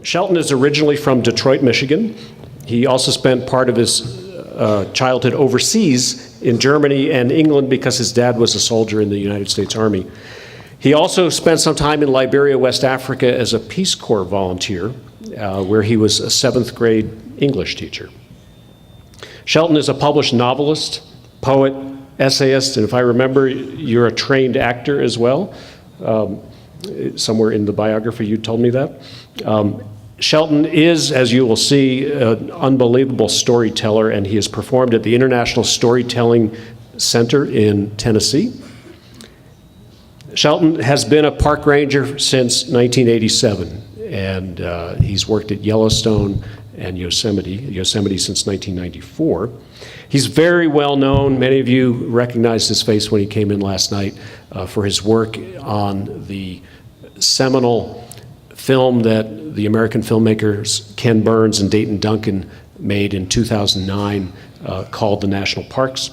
Shelton is originally from Detroit, Michigan. He also spent part of his childhood overseas in Germany and England because his dad was a soldier in the United States Army. He also spent some time in Liberia, West Africa as a Peace Corps volunteer, where he was a 7th grade English teacher. Shelton is a published novelist, poet, essayist, and if I remember, you're a trained actor as well. Somewhere in the biography you told me that. Shelton is, as you will see, an unbelievable storyteller, and he has performed at the International Storytelling Center in Tennessee. Shelton has been a park ranger since 1987, and he's worked at Yellowstone and Yosemite since 1994. He's very well known. Many of you recognized his face when he came in last night for his work on the seminal film that the American filmmakers Ken Burns and Dayton Duncan made in 2009 called The National Parks.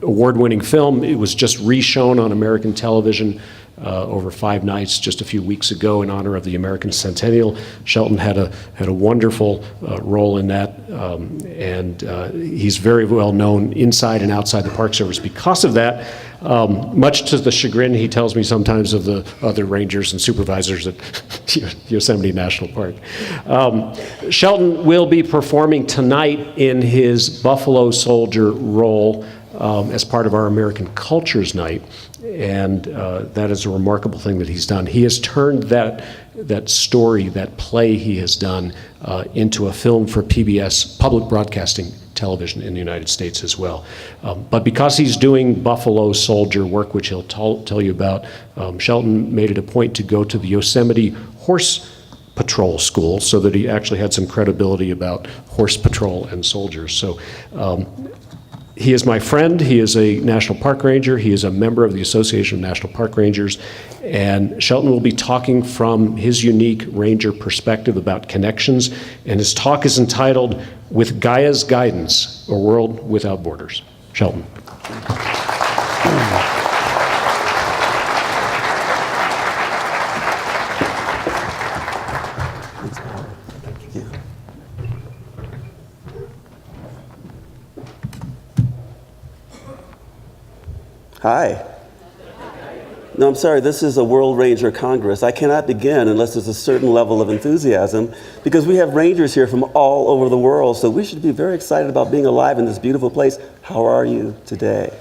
Award-winning film. It was just re-shown on American television over 5 nights just a few weeks ago in honor of the American Centennial. Shelton had a wonderful role in that, and he's very well known inside and outside the Park Service because of that. Much to the chagrin, he tells me sometimes, of the other rangers and supervisors at Yosemite National Park. Shelton will be performing tonight in his Buffalo Soldier role as part of our American Cultures Night, and that is a remarkable thing that he's done. He has turned that story, that play he has done, into a film for PBS, public broadcasting television in the United States as well. But because he's doing Buffalo Soldier work, which he'll tell you about, Shelton made it a point to go to the Yosemite Horse Patrol School so that he actually had some credibility about horse patrol and soldiers. So he is my friend. He is a National Park Ranger. He is a member of the Association of National Park Rangers. And Shelton will be talking from his unique ranger perspective about connections. And his talk is entitled, With Gaia's Guidance, A World Without Borders. Shelton. Hi. No, I'm sorry, this is a World Ranger Congress. I cannot begin unless there's a certain level of enthusiasm, because we have rangers here from all over the world, so we should be very excited about being alive in this beautiful place. How are you today?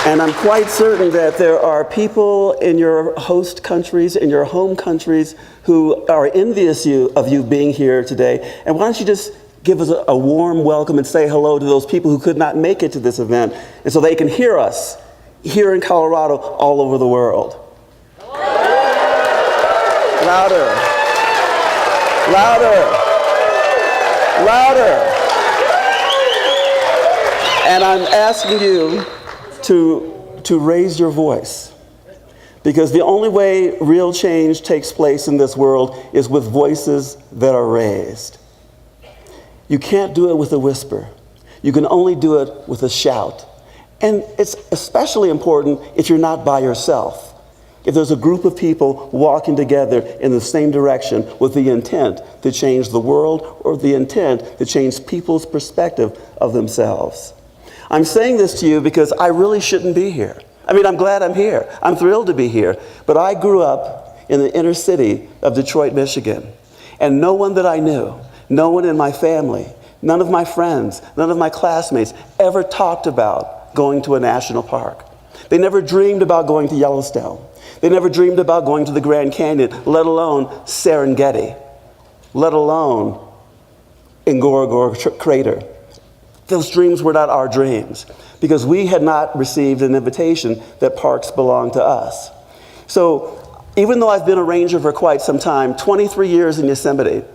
And I'm quite certain that there are people in your host countries, in your home countries, who are envious of you being here today. And why don't you just give us a warm welcome and say hello to those people who could not make it to this event, and so they can hear us here in Colorado, all over the world. Louder. Louder. Louder. And I'm asking you to raise your voice, because the only way real change takes place in this world is with voices that are raised. You can't do it with a whisper. You can only do it with a shout. And it's especially important if you're not by yourself. If there's a group of people walking together in the same direction with the intent to change the world, or the intent to change people's perspective of themselves. I'm saying this to you because I really shouldn't be here. I mean, I'm glad I'm here. I'm thrilled to be here. But I grew up in the inner city of Detroit, Michigan. And no one that I knew, no one in my family, none of my friends, none of my classmates ever talked about going to a national park. They never dreamed about going to Yellowstone. They never dreamed about going to the Grand Canyon, let alone Serengeti, let alone Ngorongoro Crater. Those dreams were not our dreams, because we had not received an invitation that parks belong to us. So even though I've been a ranger for quite some time, 23 years in Yosemite,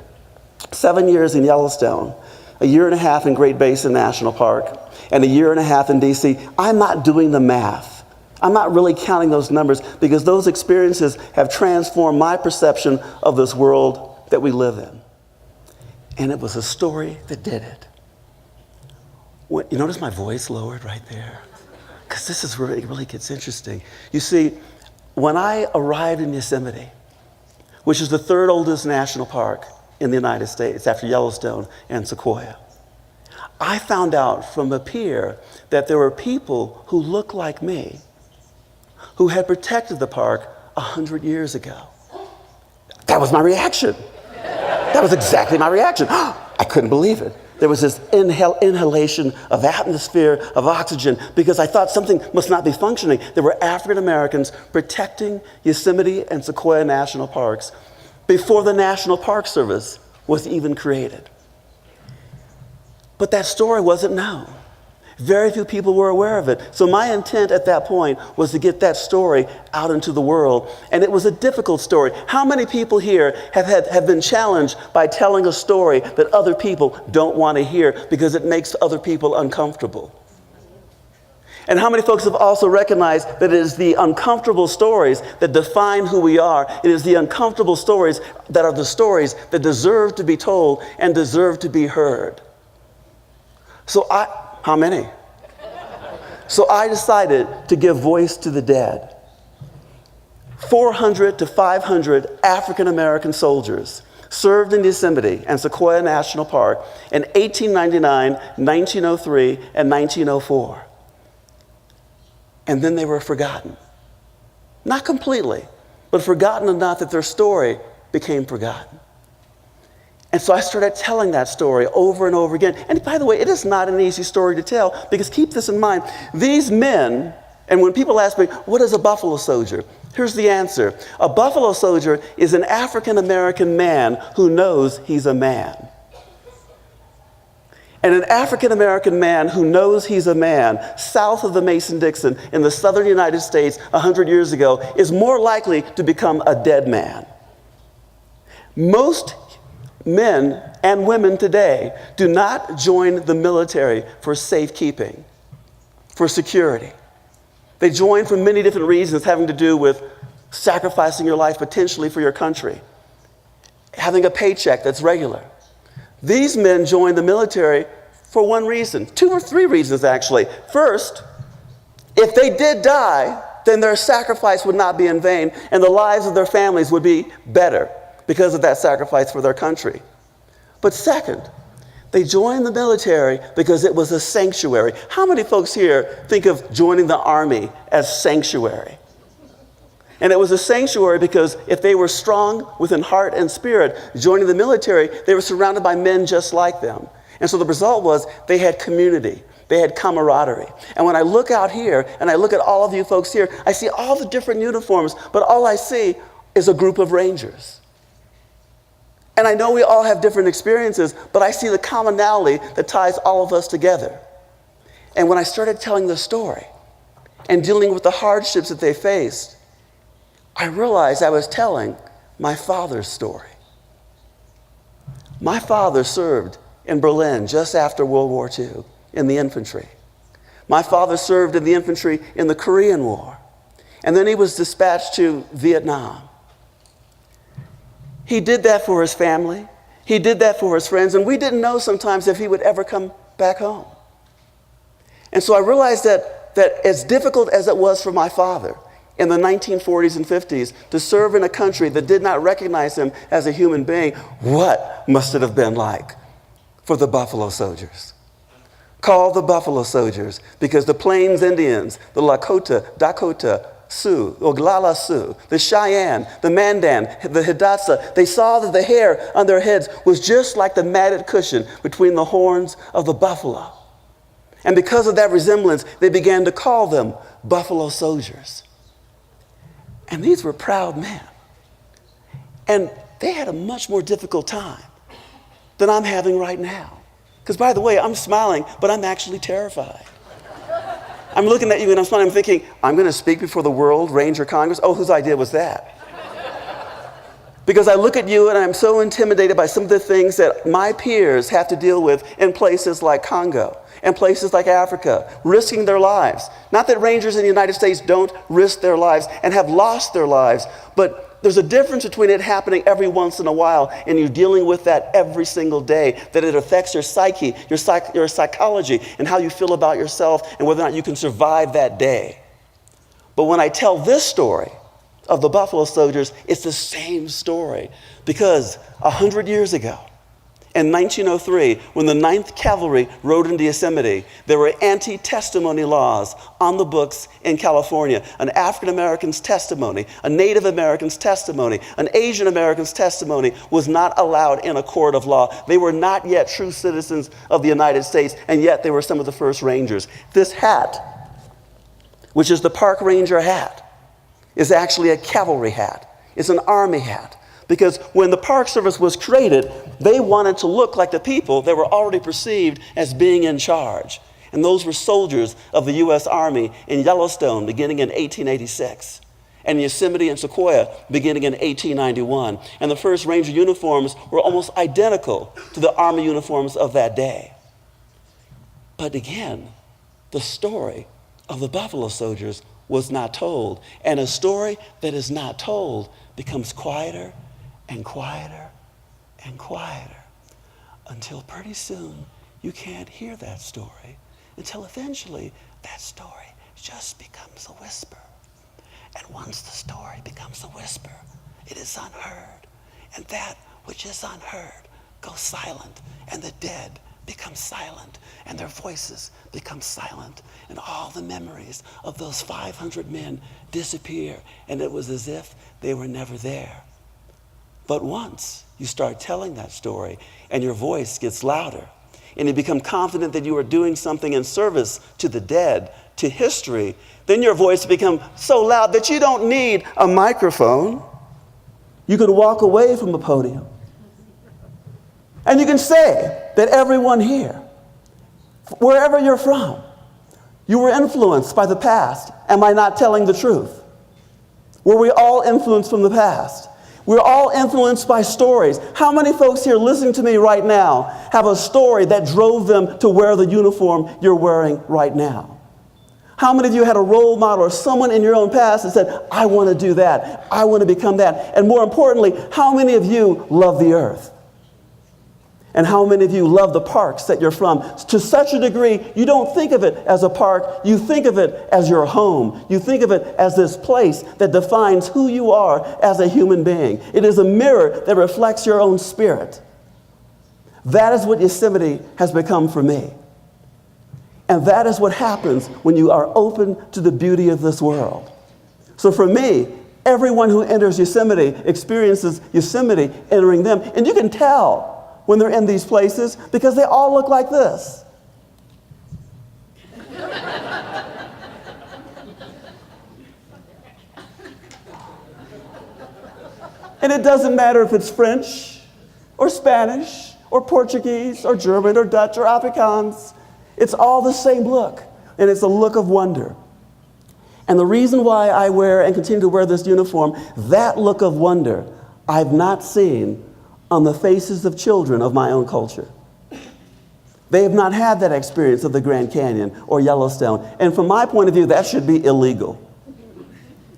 7 years in Yellowstone, a year and a half in Great Basin National Park, and a year and a half in DC, I'm not doing the math. I'm not really counting those numbers, because those experiences have transformed my perception of this world that we live in. And it was a story that did it. You notice my voice lowered right there? Because this is where it really gets interesting. You see, when I arrived in Yosemite, which is the third oldest national park in the United States after Yellowstone and Sequoia, I found out from a peer that there were people who looked like me who had protected the park 100 years ago. That was my reaction. That was exactly my reaction. I couldn't believe it. There was this inhalation of atmosphere, of oxygen, because I thought something must not be functioning. There were African Americans protecting Yosemite and Sequoia National Parks before the National Park Service was even created. But that story wasn't known. Very few people were aware of it. So my intent at that point was to get that story out into the world. And it was a difficult story. How many people here have been challenged by telling a story that other people don't want to hear because it makes other people uncomfortable? And how many folks have also recognized that it is the uncomfortable stories that define who we are? It is the uncomfortable stories that are the stories that deserve to be told and deserve to be heard. How many? So I decided to give voice to the dead. 400 to 500 African American soldiers served in Yosemite and Sequoia National Park in 1899, 1903, and 1904. And then they were forgotten. Not completely, but forgotten enough that their story became forgotten. And so I started telling that story over and over again. And by the way, it is not an easy story to tell, because keep this in mind. These men, and when people ask me, what is a buffalo soldier? Here's the answer. A buffalo soldier is an African American man who knows he's a man. And an African American man who knows he's a man south of the Mason-Dixon in the southern United States 100 years ago is more likely to become a dead man. Most men and women today do not join the military for safekeeping, for security. They join for many different reasons, having to do with sacrificing your life potentially for your country, having a paycheck that's regular. These men join the military for one reason, two or three reasons actually. First, if they did die, then their sacrifice would not be in vain, and the lives of their families would be better because of that sacrifice for their country. But second, they joined the military because it was a sanctuary. How many folks here think of joining the army as sanctuary? And it was a sanctuary because if they were strong within heart and spirit, joining the military, they were surrounded by men just like them. And so the result was they had community. They had camaraderie. And when I look out here and I look at all of you folks here, I see all the different uniforms, but all I see is a group of Rangers. And I know we all have different experiences, but I see the commonality that ties all of us together. And when I started telling the story and dealing with the hardships that they faced, I realized I was telling my father's story. My father served in Berlin just after World War II in the infantry. My father served in the infantry in the Korean War. And then he was dispatched to Vietnam. He did that for his family. He did that for his friends. And we didn't know sometimes if he would ever come back home. And so I realized that as difficult as it was for my father in the 1940s and 50s to serve in a country that did not recognize him as a human being, what must it have been like for the Buffalo Soldiers? Called the Buffalo Soldiers because the Plains Indians, the Dakota Sioux, Oglala Sioux, the Cheyenne, the Mandan, the Hidatsa, they saw that the hair on their heads was just like the matted cushion between the horns of the buffalo. And because of that resemblance, they began to call them Buffalo Soldiers. And these were proud men. And they had a much more difficult time than I'm having right now. Because by the way, I'm smiling, but I'm actually terrified. I'm looking at you and I'm smiling, I'm thinking, I'm going to speak before the World Ranger Congress? Oh, whose idea was that? Because I look at you and I'm so intimidated by some of the things that my peers have to deal with in places like Congo and places like Africa, risking their lives. Not that Rangers in the United States don't risk their lives and have lost their lives, but there's a difference between it happening every once in a while and you dealing with that every single day, that it affects your psyche, your psychology, and how you feel about yourself and whether or not you can survive that day. But when I tell this story, of the Buffalo Soldiers, it's the same story. Because 100 years ago, in 1903, when the 9th Cavalry rode into Yosemite, there were anti-testimony laws on the books in California. An African American's testimony, a Native American's testimony, an Asian American's testimony was not allowed in a court of law. They were not yet true citizens of the United States, and yet they were some of the first Rangers. This hat, which is the park ranger hat, is actually a cavalry hat. It's an army hat. Because when the Park Service was created, they wanted to look like the people that were already perceived as being in charge. And those were soldiers of the U.S. Army in Yellowstone beginning in 1886, and Yosemite and Sequoia beginning in 1891. And the first Ranger uniforms were almost identical to the Army uniforms of that day. But again, the story of the Buffalo Soldiers was not told. And a story that is not told becomes quieter and quieter and quieter, until pretty soon you can't hear that story, until eventually that story just becomes a whisper. And once the story becomes a whisper, it is unheard. And that which is unheard goes silent, and the dead become silent, and their voices become silent, and all the memories of those 500 men disappear, and it was as if they were never there. But once you start telling that story and your voice gets louder and you become confident that you are doing something in service to the dead, to history, then your voice becomes so loud that you don't need a microphone. You can walk away from the podium and you can say that everyone here, wherever you're from, you were influenced by the past and by not telling the truth. Were we all influenced from the past? We're all influenced by stories. How many folks here listening to me right now have a story that drove them to wear the uniform you're wearing right now? How many of you had a role model or someone in your own past that said, I want to do that, I want to become that? And more importantly, how many of you love the earth? And how many of you love the parks that you're from? To such a degree, you don't think of it as a park, you think of it as your home. You think of it as this place that defines who you are as a human being. It is a mirror that reflects your own spirit. That is what Yosemite has become for me. And that is what happens when you are open to the beauty of this world. So for me, everyone who enters Yosemite experiences Yosemite entering them. And you can tell when they're in these places because they all look like this. And it doesn't matter if it's French or Spanish or Portuguese or German or Dutch or Afrikaans. It's all the same look, and it's a look of wonder. And the reason why I wear and continue to wear this uniform, that look of wonder, I've not seen on the faces of children of my own culture. They have not had that experience of the Grand Canyon or Yellowstone. And from my point of view, that should be illegal.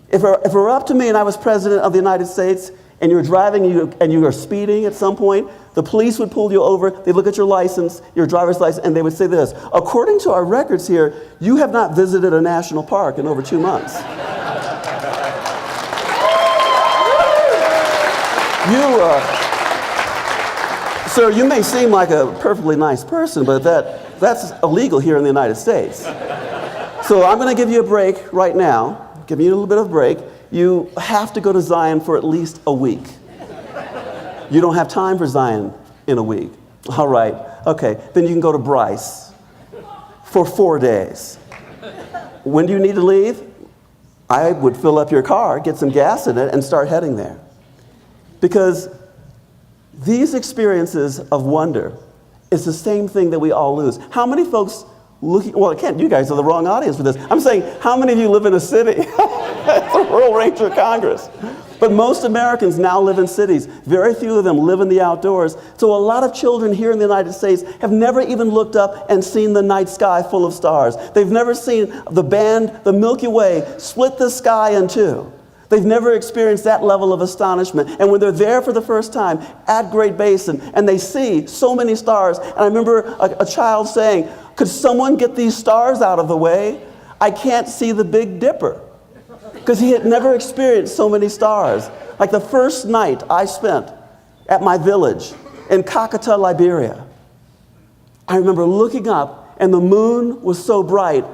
If it were up to me and I was president of the United States and you're driving and you are speeding at some point, the police would pull you over, they'd look at your license, your driver's license, and they would say this: according to our records here, you have not visited a national park in over 2 months. Sir, you may seem like a perfectly nice person, but that's illegal here in the United States. So I'm going to give you a break right now, give you a little bit of a break. You have to go to Zion for at least a week. You don't have time for Zion in a week. All right, okay, then you can go to Bryce for 4 days. When do you need to leave? I would fill up your car, get some gas in it, and start heading there. Because these experiences of wonder is the same thing that we all lose. How many folks well, Kent, you guys are the wrong audience for this. I'm saying, how many of you live in a city? It's the World Ranger Congress. But most Americans now live in cities. Very few of them live in the outdoors. So a lot of children here in the United States have never even looked up and seen the night sky full of stars. They've never seen the Milky Way, split the sky in two. They've never experienced that level of astonishment. And when they're there for the first time at Great Basin and they see so many stars, and I remember a child saying, "Could someone get these stars out of the way? I can't see the Big Dipper." because he had never experienced so many stars. Like the first night I spent at my village in Kakata, Liberia, I remember looking up and the moon was so bright,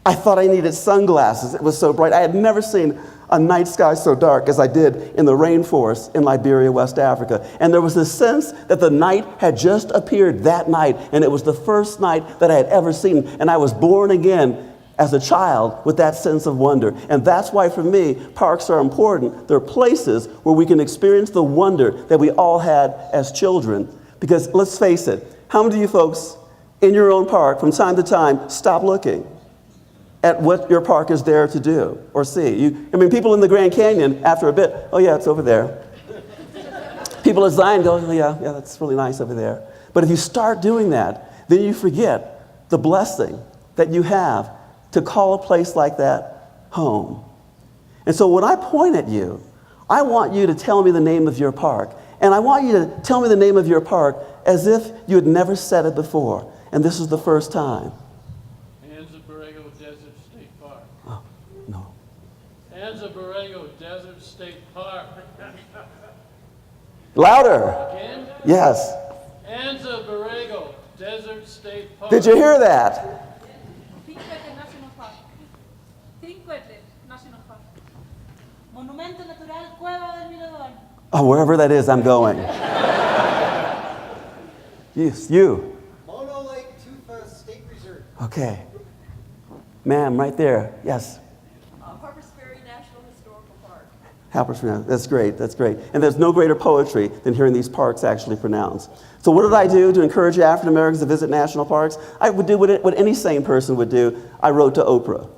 I thought I needed sunglasses. It was so bright. I had never seen a night sky so dark as I did in the rainforest in Liberia, West Africa. And there was this sense that the night had just appeared that night, and it was the first night that I had ever seen. And I was born again as a child with that sense of wonder. And that's why, for me, parks are important. They're places where we can experience the wonder that we all had as children. Because let's face it, how many of you folks in your own park from time to time stop looking at what your park is there to do or see? People in the Grand Canyon, after a bit, oh yeah, it's over there. People at Zion go, oh, yeah, that's really nice over there. But if you start doing that, then you forget the blessing that you have to call a place like that home. And so when I point at you, I want you to tell me the name of your park. And I want you to tell me the name of your park as if you had never said it before. And this is the first time. Desert State Park. Oh, no. Anza Borrego Desert State Park. Louder. Again? Yes. Anza Borrego Desert State Park. Did you hear that? Cinquete National Park. Cinquete National Park. Monumento Natural Cueva del Mirador. Oh, wherever that is, I'm going. Yes, you. Mono Lake Tufa State Reserve. Okay. Ma'am, right there. Yes. Harpers Ferry National Historical Park. That's great. That's great. And there's no greater poetry than hearing these parks actually pronounced. So what did I do to encourage African Americans to visit national parks? I would do what any sane person would do. I wrote to Oprah.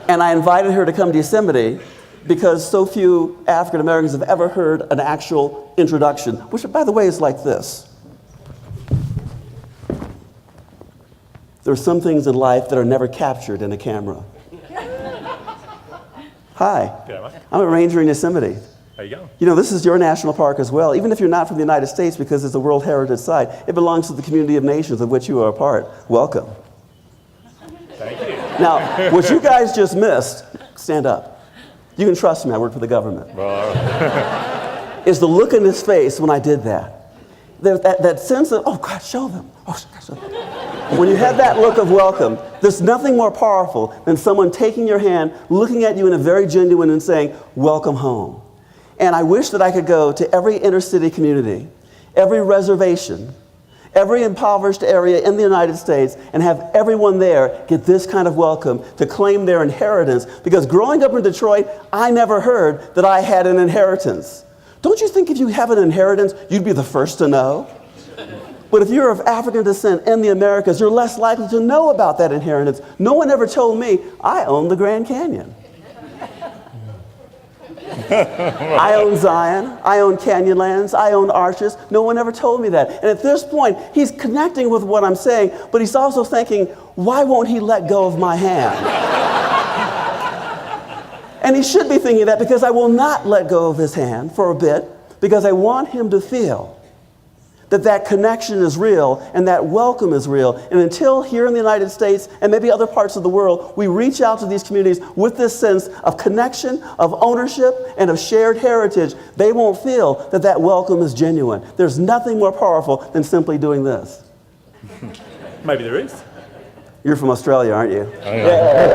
And I invited her to come to Yosemite because so few African Americans have ever heard an actual introduction, which, by the way, is like this. There are some things in life that are never captured in a camera. Hi, I'm a ranger in Yosemite. There you go. You know, this is your national park as well, even if you're not from the United States, because it's a World Heritage Site. It belongs to the community of nations of which you are a part. Welcome. Thank you. Now, what you guys just missed, stand up. You can trust me, I work for the government. Is the look in his face when I did that. There's that sense of, oh God, show them. Oh, God, show them. When you have that look of welcome, there's nothing more powerful than someone taking your hand, looking at you in a very genuine and saying, welcome home. And I wish that I could go to every inner city community, every reservation, every impoverished area in the United States, and have everyone there get this kind of welcome to claim their inheritance. Because growing up in Detroit, I never heard that I had an inheritance. Don't you think if you have an inheritance, you'd be the first to know? But if you're of African descent in the Americas, you're less likely to know about that inheritance. No one ever told me I own the Grand Canyon. I own Zion, I own Canyonlands, I own Arches. No one ever told me that. And at this point, he's connecting with what I'm saying, but he's also thinking, why won't he let go of my hand? And he should be thinking that because I will not let go of his hand for a bit, because I want him to feel that that connection is real and that welcome is real. And until here in the United States and maybe other parts of the world, we reach out to these communities with this sense of connection, of ownership, and of shared heritage, they won't feel that that welcome is genuine. There's nothing more powerful than simply doing this. Maybe there is. You're from Australia, aren't you? Yeah.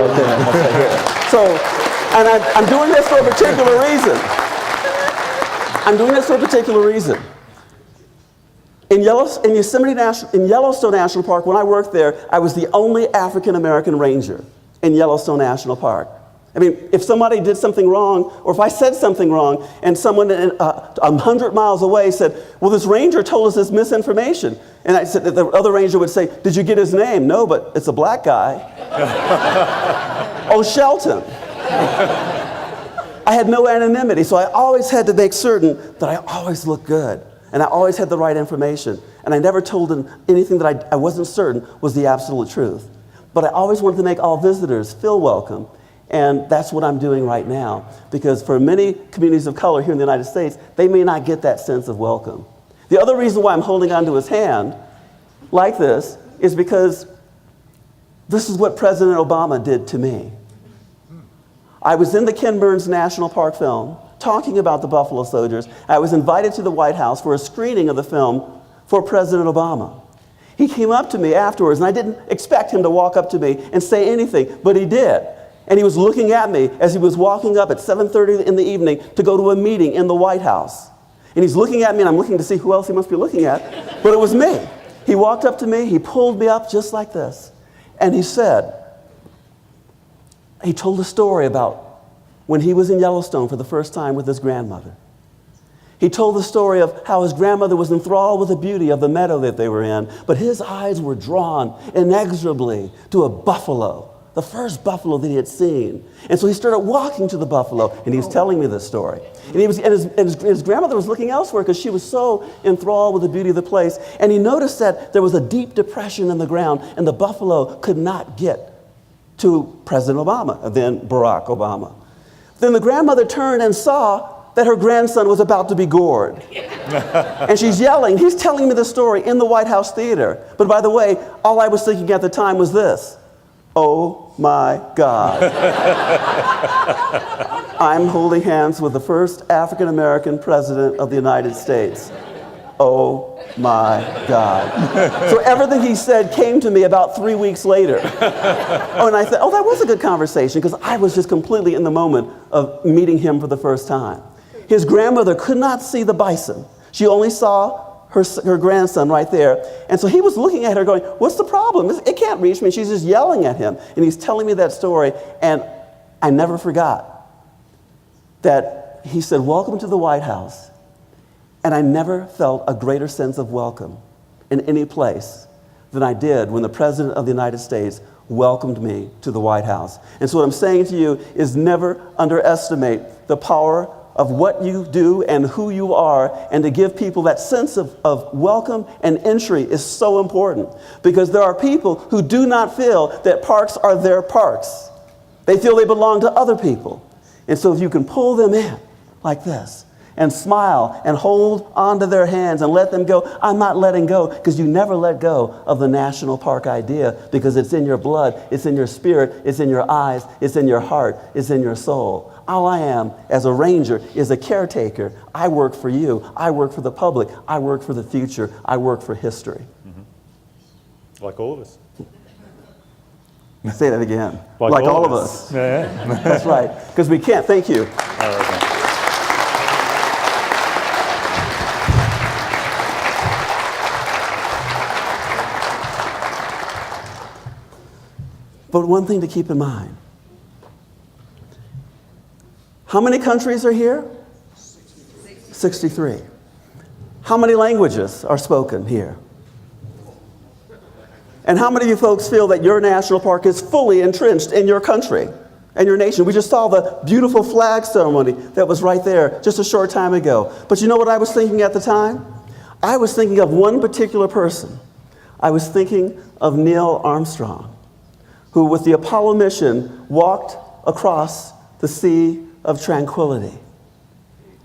Okay. So, and I'm doing this for a particular reason. I'm doing this for a particular reason. In Yellowstone National Park, when I worked there, I was the only African-American ranger in Yellowstone National Park. I mean, if somebody did something wrong, or if I said something wrong, and someone 100 miles away said, well, this ranger told us this misinformation. And I said, the other ranger would say, did you get his name? No, but it's a black guy. Oh, Shelton. I had no anonymity, so I always had to make certain that I always looked good. And I always had the right information. And I never told them anything that I wasn't certain was the absolute truth. But I always wanted to make all visitors feel welcome. And that's what I'm doing right now. Because for many communities of color here in the United States, they may not get that sense of welcome. The other reason why I'm holding onto his hand like this is because This is what President Obama did to me. I was in the Ken Burns National Park film talking about the Buffalo Soldiers. I was invited to the White House for a screening of the film for President Obama. He came up to me afterwards, and I didn't expect him to walk up to me and say anything, but he did. And he was looking at me as he was walking up at 7:30 in the evening to go to a meeting in the White House. And he's looking at me, and I'm looking to see who else he must be looking at, but it was me. He walked up to me, he pulled me up just like this, and he said, he told a story about when he was in Yellowstone for the first time with his grandmother. He told the story of how his grandmother was enthralled with the beauty of the meadow that they were in, but his eyes were drawn inexorably to a buffalo, the first buffalo that he had seen. And so he started walking to the buffalo, and he was telling me this story. And his grandmother was looking elsewhere because she was so enthralled with the beauty of the place. And he noticed that there was a deep depression in the ground, and the buffalo could not get to President Obama, then Barack Obama. Then the grandmother turned and saw that her grandson was about to be gored. And she's yelling. He's telling me the story in the White House theater. But by the way, all I was thinking at the time was this: oh my God. I'm holding hands with the first African American president of the United States. Oh my God. So everything he said came to me about 3 weeks later. Oh, and I thought, oh, that was a good conversation, because I was just completely in the moment of meeting him for the first time. His grandmother could not see the bison. She only saw her grandson right there. And so he was looking at her going, what's the problem? It can't reach me. She's just yelling at him. And he's telling me that story. And I never forgot that he said, welcome to the White House. And I never felt a greater sense of welcome in any place than I did when the President of the United States welcomed me to the White House. And so what I'm saying to you is never underestimate the power of what you do and who you are, and to give people that sense of welcome and entry is so important, because there are people who do not feel that parks are their parks. They feel they belong to other people. And so if you can pull them in like this, and smile and hold onto their hands and let them go. I'm not letting go, because you never let go of the national park idea, because it's in your blood, it's in your spirit, it's in your eyes, it's in your heart, it's in your soul. All I am as a ranger is a caretaker. I work for you. I work for the public. I work for the future. I work for history. Mm-hmm. Like all of us. Say that again. Like all of us. Yeah. That's right. Because we can't. Thank you. Okay. But one thing to keep in mind. How many countries are here? 63. How many languages are spoken here? And how many of you folks feel that your national park is fully entrenched in your country and your nation? We just saw the beautiful flag ceremony that was right there just a short time ago. But you know what I was thinking at the time? I was thinking of one particular person. I was thinking of Neil Armstrong, who with the Apollo mission walked across the Sea of Tranquility.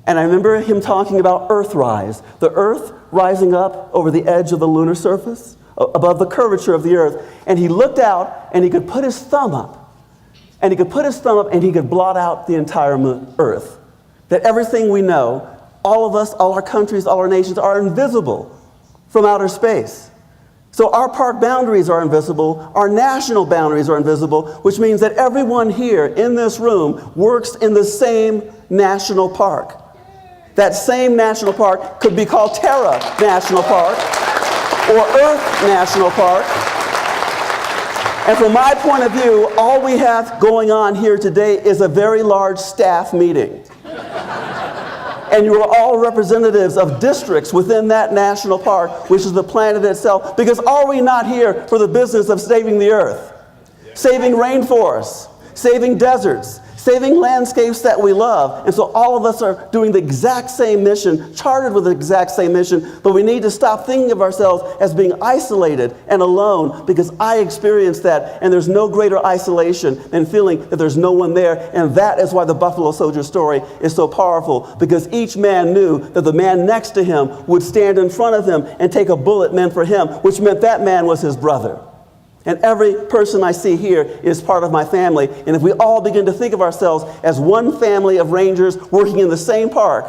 And I remember him talking about Earthrise, the Earth rising up over the edge of the lunar surface, above the curvature of the Earth. And he looked out, and he could put his thumb up, and he could put his thumb up, and he could blot out the entire Earth. That everything we know, all of us, all our countries, all our nations, are invisible from outer space. So our park boundaries are invisible, our national boundaries are invisible, which means that everyone here in this room works in the same national park. That same national park could be called Terra National Park or Earth National Park. And from my point of view, all we have going on here today is a very large staff meeting. And you are all representatives of districts within that national park, which is the planet itself. Because are we not here for the business of saving the earth? Saving rainforests, saving deserts, saving landscapes that we love. And so all of us are doing the exact same mission, chartered with the exact same mission, but we need to stop thinking of ourselves as being isolated and alone, because I experienced that, and there's no greater isolation than feeling that there's no one there. And that is why the Buffalo Soldier story is so powerful, because each man knew that the man next to him would stand in front of him and take a bullet meant for him, which meant that man was his brother. And every person I see here is part of my family. And if we all begin to think of ourselves as one family of rangers working in the same park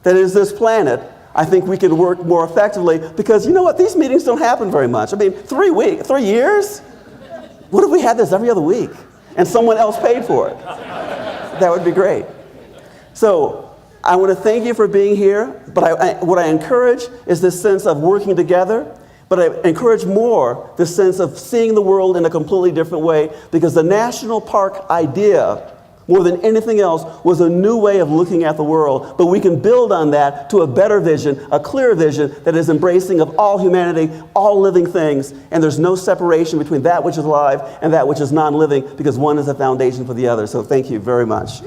that is this planet, I think we can work more effectively, because you know what? These meetings don't happen very much. I mean, 3 years? What if we had this every other week and someone else paid for it? That would be great. So I want to thank you for being here, but what I encourage is this sense of working together. But I encourage more the sense of seeing the world in a completely different way, because the national park idea, more than anything else, was a new way of looking at the world. But we can build on that to a better vision, a clearer vision that is embracing of all humanity, all living things, and there's no separation between that which is alive and that which is non-living, because one is a foundation for the other. So thank you very much.